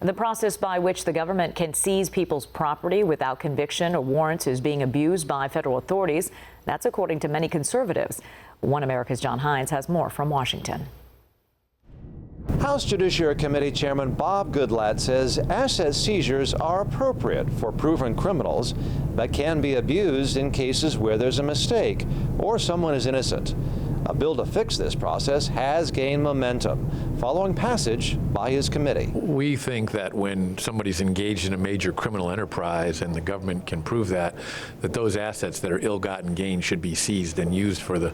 The process by which the government can seize people's property without conviction or warrants is being abused by federal authorities. That's according to many conservatives. One America's John Hines has more from Washington. House Judiciary Committee Chairman Bob Goodlatte says asset seizures are appropriate for proven criminals, but can be abused in cases where there's a mistake or someone is innocent. A bill to fix this process has gained momentum following passage by his committee. We think that when somebody's engaged in a major criminal enterprise and the government can prove that those assets that are ill-gotten gains should be seized and used for the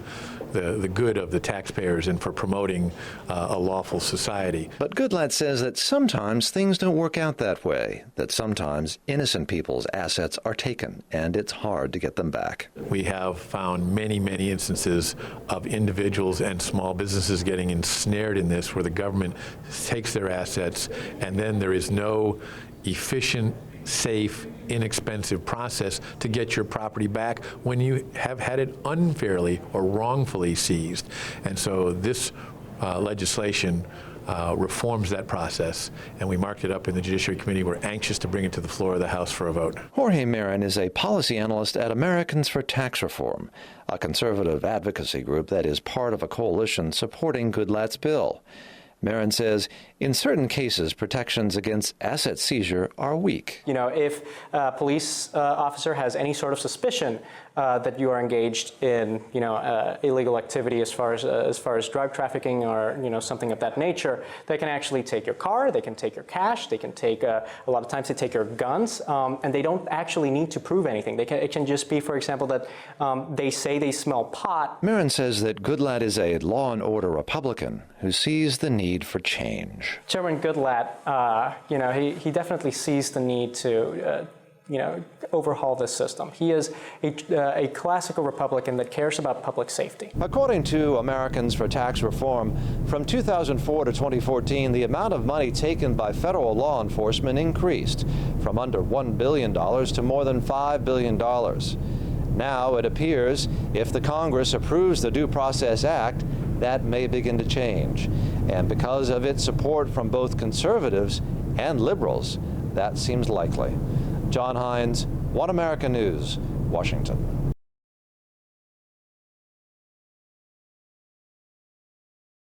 good of the taxpayers and for promoting a lawful society. But Goodlatte says that sometimes things don't work out that way, that sometimes innocent people's assets are taken and it's hard to get them back. We have found many, many instances of individuals and small businesses getting ensnared in this where the government takes their assets and then there is no efficient, safe, inexpensive process to get your property back when you have had it unfairly or wrongfully seized. And so this legislation reforms that process, and we marked it up in the Judiciary Committee. We're anxious to bring it to the floor of the House for a vote. Jorge Marin is a policy analyst at Americans for Tax Reform, a conservative advocacy group that is part of a coalition supporting Goodlatte's bill. Marin says in certain cases, protections against asset seizure are weak. You know, if a police officer has any sort of suspicion that you are engaged in, illegal activity as far as drug trafficking or, something of that nature, they can actually take your car, they can take your cash, they can take, a lot of times they take your guns, and they don't actually need to prove anything. It can just be, for example, that they say they smell pot. Marin says that Goodlatte is a law and order Republican who sees the need for change. Chairman Goodlatte, he definitely sees the need to overhaul this system. He is a classical Republican that cares about public safety. According to Americans for Tax Reform, from 2004 to 2014, the amount of money taken by federal law enforcement increased from under $1 billion to more than $5 billion. Now it appears if the Congress approves the Due Process Act, that may begin to change. And because of its support from both conservatives and liberals, that seems likely. John Hines, One America News, Washington.